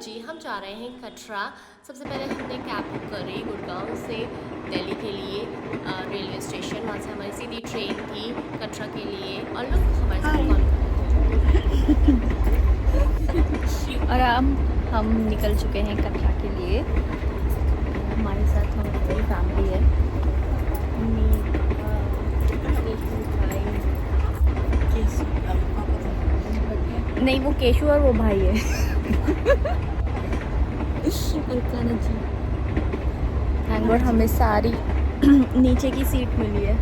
जी हम जा रहे हैं कटरा। सबसे पहले हमने कैब बुक करी गुड़गांव से दिल्ली के लिए रेलवे स्टेशन। वहाँ से हमारी सीधी ट्रेन थी कटरा के लिए और लोग हमारे साथ कॉल और हम निकल चुके हैं कटरा के लिए। हमारे साथ हमारी पूरी फैमिली है, मम्मी, पापा, नहीं वो केशु और वो भाई है और कान्हा जी। थैंक गॉड हमें सारी नीचे की सीट मिली है।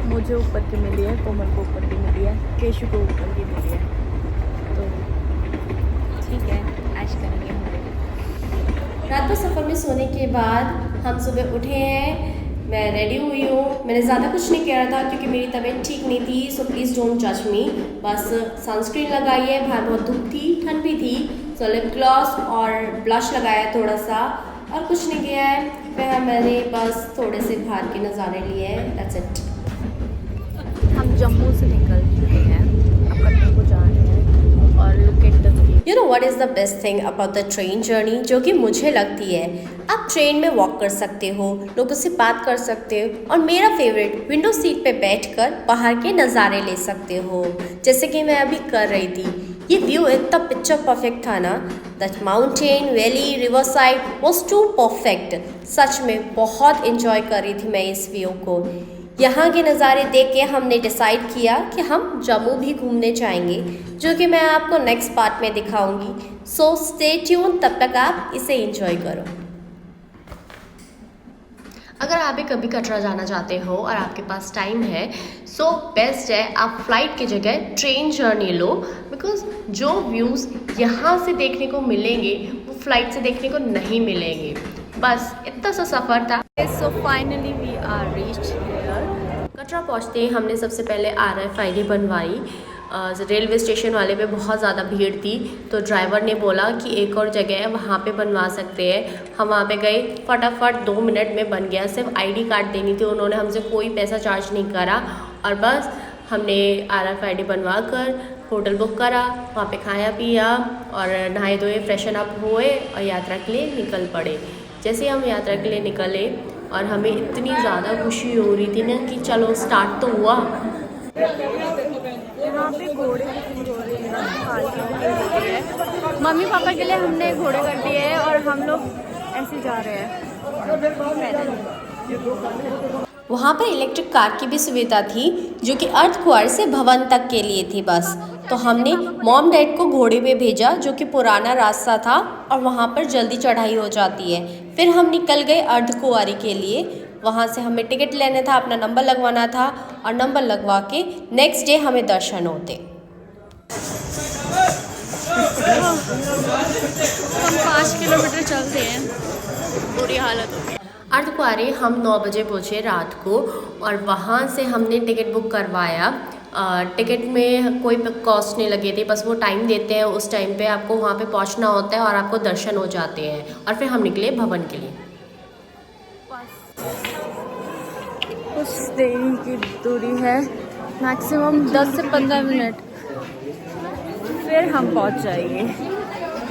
मुझे ऊपर की मिली है, कोमल को ऊपर की मिली है, केशु को ऊपर की मिली है। तो ठीक है, ऐश करेंगे हम लोग। रात भर सफ़र में सोने के बाद हम सुबह उठे हैं। मैं रेडी हुई हूँ। मैंने ज़्यादा कुछ नहीं किया था क्योंकि मेरी तबीयत ठीक नहीं थी, सो प्लीज़ डोंट जज मी। बस सनस्क्रीन लगाई है, बाहर बहुत धूप थी, ठंड भी थी, सो लिप ग्लॉस और ब्लश लगाया थोड़ा सा, और कुछ नहीं किया है। फिर मैंने बस थोड़े से बाहर के नज़ारे लिए हैं, दैट्स इट। हम जम्मू से निकल चुके हैं, अब कटरा को जा रहे हैं और look at the view. You know what is the best thing about the train journey, जो कि मुझे लगती है, आप ट्रेन में वॉक कर सकते हो, लोगों से बात कर सकते हो, और मेरा फेवरेट विंडो सीट पे बैठकर बाहर के नज़ारे ले सकते हो, जैसे कि मैं अभी कर रही थी। ये व्यू इतना पिक्चर परफेक्ट था ना, that mountain valley river side was too perfect. सच में बहुत इन्जॉय कर रही थी मैं इस व्यू को। यहाँ के नज़ारे देख के हमने डिसाइड किया कि हम जम्मू भी घूमने जाएंगे, जो कि मैं आपको नेक्स्ट पार्ट में दिखाऊंगी। सो स्टे ट्यून, तब तक आप इसे एंजॉय करो। अगर आप भी कभी कटरा जाना चाहते हो और आपके पास टाइम है, सो बेस्ट है आप फ्लाइट की जगह ट्रेन जर्नी लो, बिकॉज जो व्यूज़ यहाँ से देखने को मिलेंगे वो फ्लाइट से देखने को नहीं मिलेंगे। बस इतना सा सफ़र था। So finally we are reached here. Katra पहुँचते ही हमने सबसे पहले RFID बनवाई। रेलवे स्टेशन वाले पे बहुत ज़्यादा भीड़ थी, तो ड्राइवर ने बोला कि एक और जगह है वहाँ पे बनवा सकते हैं। हम वहाँ पे गए, फटाफट 2 मिनट में बन गया। सिर्फ ID कार्ड देनी थी, उन्होंने हमसे कोई पैसा चार्ज नहीं करा, और बस हमने RFID बनवा कर होटल बुक करा, वहाँ पे खाया पिया और नहाए धोए फ्रेशन अप हुए और यात्रा के लिए निकल पड़े। जैसे ही हम यात्रा के लिए निकले और हमें इतनी ज़्यादा खुशी हो रही थी ना कि चलो स्टार्ट तो हुआ। यहाँ पे घोड़े की हो रही है, मम्मी पापा के लिए हमने घोड़े कर दिए हैं और हम लोग ऐसे जा रहे हैं। वहाँ पर इलेक्ट्रिक कार की भी सुविधा थी, जो कि अर्धकुंवर से भवन तक के लिए थी बस। तो हमने मॉम डैड को घोड़े पे भेजा, जो कि पुराना रास्ता था और वहाँ पर जल्दी चढ़ाई हो जाती है। फिर हम निकल गए अर्धकुंवारी के लिए। वहाँ से हमें टिकट लेना था, अपना नंबर लगवाना था, और नंबर लगवा के नेक्स्ट डे हमें दर्शन होते। हम 5 किलोमीटर चलते हैं, बुरी हालत हो गई। अर्धकुंवारी हम 9 बजे पहुँचे रात को, और वहाँ से हमने टिकट बुक करवाया। टिकट में कोई कॉस्ट नहीं लगे थे, बस वो टाइम देते हैं, उस टाइम पे आपको वहाँ पे पहुँचना होता है और आपको दर्शन हो जाते हैं। और फिर हम निकले भवन के लिए। कुछ देरी की दूरी है, मैक्सिमम 10 से 15 मिनट, फिर हम पहुंच जाएंगे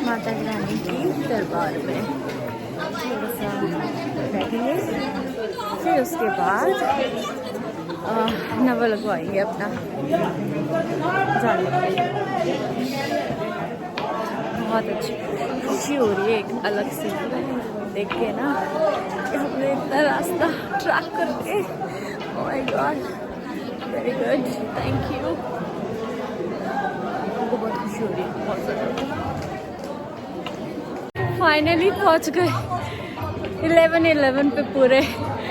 माता रानी की दरबार में। थोड़ा सा बैठेंगे, फिर उसके बाद नंबर लगवाएंगे अपना जाने के लिए। बहुत अच्छी खुशी हो रही है, एक अलग सी देख के ना, कि हमने इतना रास्ता ट्रैक करके। Oh my God, very good, thank you. हमको बहुत खुशी हो रही है, बहुत ज़्यादा। फाइनली पहुंच गए 11 पे पूरे।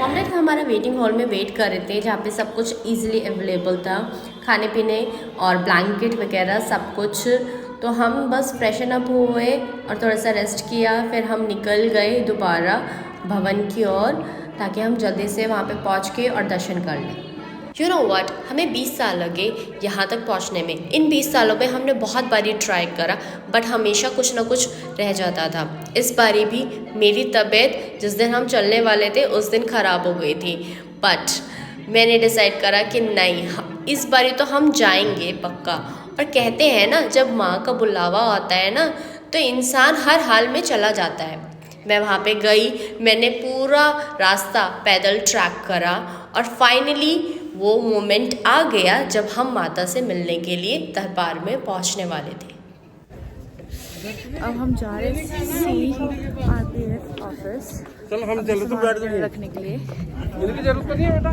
ऑमलेट हमारा वेटिंग हॉल में वेट कर रहे थे, जहाँ पे सब कुछ इजीली अवेलेबल था, खाने पीने और ब्लैंकेट वगैरह सब कुछ। तो हम बस फ्रेशन अप हुए और थोड़ा सा रेस्ट किया, फिर हम निकल गए दोबारा भवन की ओर, ताकि हम जल्दी से वहाँ पे पहुँच के और दर्शन कर लें। यू नो व्हाट, हमें 20 साल लगे यहाँ तक पहुँचने में। इन 20 सालों में हमने बहुत बारी ट्राई करा, बट हमेशा कुछ ना कुछ रह जाता था। इस बारी भी मेरी तबीयत जिस दिन हम चलने वाले थे उस दिन ख़राब हो गई थी, बट मैंने डिसाइड करा कि नहीं, इस बारी तो हम जाएंगे पक्का। और कहते हैं ना, जब माँ का बुलावा आता है ना, तो इंसान हर हाल में चला जाता है। मैं वहाँ पे गई, मैंने पूरा रास्ता पैदल ट्रैक करा और फाइनली वो मोमेंट आ गया जब हम माता से मिलने के लिए दरबार में पहुँचने वाले थे। अब हम जा रहे हैं CRPF ऑफिस। चलो हम चलो तो बैठ जाओ रखने के लिए। इनकी जरूरत तो नहीं है बेटा।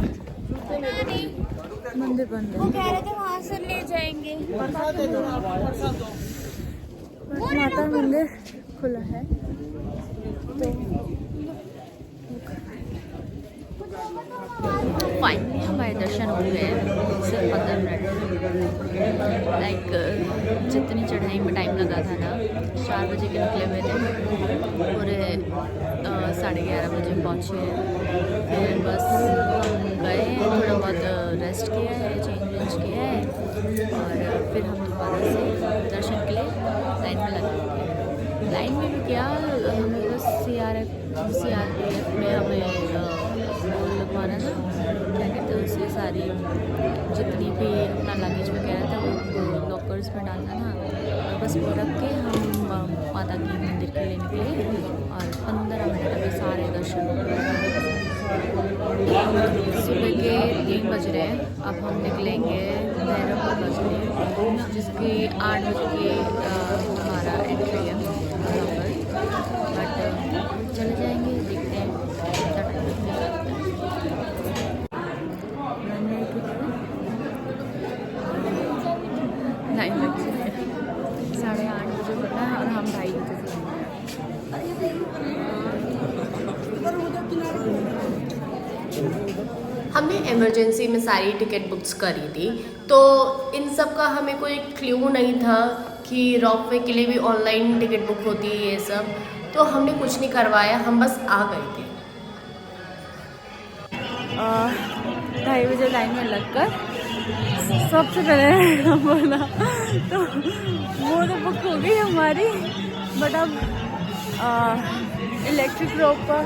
मंदिर बंद है। वो कह रहे थे वहाँ से ले जाएंगे। माता मंदिर खुला है तो फाइनली हमारे दर्शन हो गए सिर्फ 15 मिनट। लाइक जितनी चढ़ाई में टाइम लगा था ना, 4 बजे के निकले हुए थे, पूरे 11:30 बजे पहुँचे। फिर बस हम गए, थोड़ा बहुत रेस्ट किया है, चेंज किया है और फिर हम दोबारा से दर्शन के लिए लाइन में लगे। लाइन में भी क्या, हमें बस CRPF में हमें लगवाना था, क्या कहते हैं उससे, सारी जितनी भी अपना लगेज वगैरह था वो लॉकर्स में डालना था और बस वो रख के हम माता की मंदिर के लिए निकले और 15 मिनट में सारे दर्शन हो गए। सुबह के 3 बज रहे हैं, अब हम निकलेंगे भैरवपुर बजने, जिसकी 8 बजे की हमारा एंट्री है वहाँ पर। बट चले जाएंगे, देखते हैं कितना टाइम लगता है। 9 बजे 8:30 बजे बनना है और हम 2:30 बजे से हमने इमरजेंसी में सारी टिकट बुक्स करी थी, तो इन सब का हमें कोई क्लू नहीं था कि रॉपवे के लिए भी ऑनलाइन टिकट बुक होती है ये सब, तो हमने कुछ नहीं करवाया, हम बस आ गए थे। 2:30 बजे लाइन में लगकर सबसे पहले बोला तो वो तो बुक हो गई हमारी, बट अब इलेक्ट्रिक रोप पर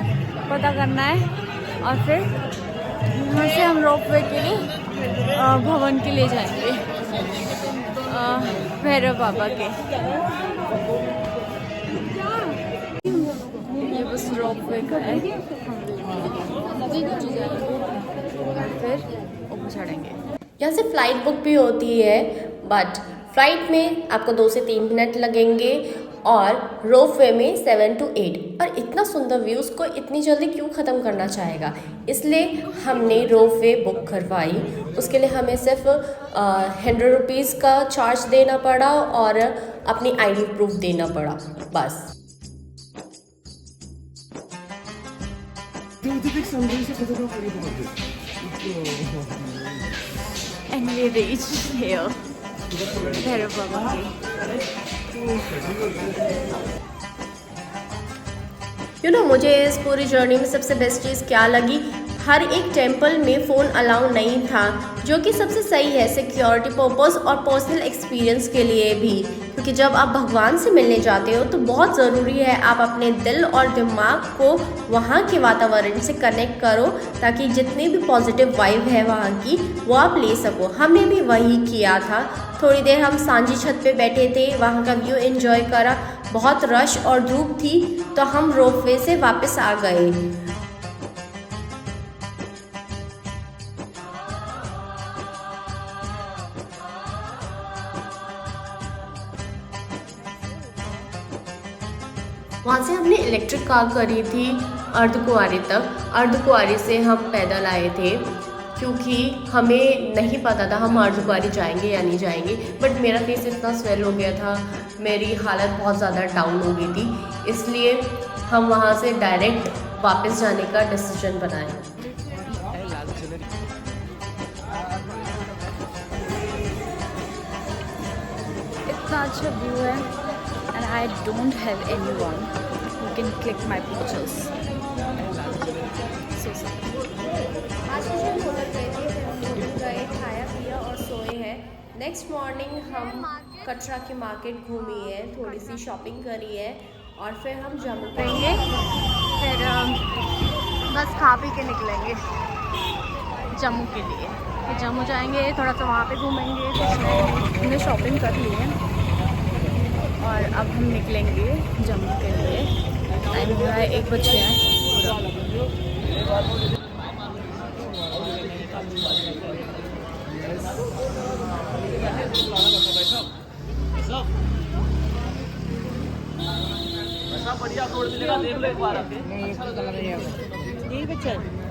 पता करना है और फिर वहाँ से हम रोपवे के लिए भवन के लिए जाएंगे, भैरव बाबा के। ये बस रोपवे का है, फिर ऊपर चढ़ेंगे। यहाँ से फ़्लाइट बुक भी होती है, बट फ़्लाइट में आपको 2 से 3 मिनट लगेंगे और रोपवे में 7 to 8। और इतना सुंदर व्यूज़ को इतनी जल्दी क्यों ख़त्म करना चाहेगा, इसलिए हमने रोपवे बुक करवाई। उसके लिए हमें सिर्फ 100 रुपीज़ का चार्ज देना पड़ा और अपनी ID प्रूफ देना पड़ा, बस। And we reached here, Bhairav बाबा के। मुझे इस पूरी जर्नी में सबसे बेस्ट चीज़ क्या लगी, हर एक टेम्पल में फ़ोन अलाउ नहीं था, जो कि सबसे सही है सिक्योरिटी पर्पस और पर्सनल एक्सपीरियंस के लिए भी, क्योंकि जब आप भगवान से मिलने जाते हो तो बहुत ज़रूरी है आप अपने दिल और दिमाग को वहाँ के वातावरण से कनेक्ट करो, ताकि जितनी भी पॉजिटिव वाइब है वहाँ की वो आप ले सको। हमने भी वही किया था। थोड़ी देर हम सांझी छत पे बैठे थे, वहाँ का व्यू एंजॉय करा। बहुत रश और धूप थी तो हम रोपवे से वापस आ गए। वहाँ से हमने इलेक्ट्रिक कार करी थी अर्धकुंवारी तक। अर्धकुंवारी से हम पैदल आए थे, क्योंकि हमें नहीं पता था हम अर्धकुंवारी जाएंगे या नहीं जाएंगे। बट मेरा फेस इतना स्वेल हो गया था, मेरी हालत बहुत ज़्यादा डाउन हो गई थी, इसलिए हम वहाँ से डायरेक्ट वापस जाने का डिसीजन बनाए। इतना अच्छा व्यू है and I don't have anyone who can click my pictures. So sorry. आज मुझे होटल गए थे, फिर होटल गए, खाया पिया और सोए हैं। नेक्स्ट मॉर्निंग हम कटरा की मार्केट घूमी है, थोड़ी सी शॉपिंग करी है और फिर हम जम्मू रहेंगे, फिर बस खा पी के निकलेंगे जम्मू के लिए। फिर जम्मू जाएंगे, थोड़ा सा वहाँ पे घूमेंगे, कुछ हमने शॉपिंग कर ली है और अब हम निकलेंगे जम्मू के लिए। टाइम हो रहा है 1 बज गया है बढ़िया तोड़ मिलेगा, देख लो एक बार आके। यही बच्चा है।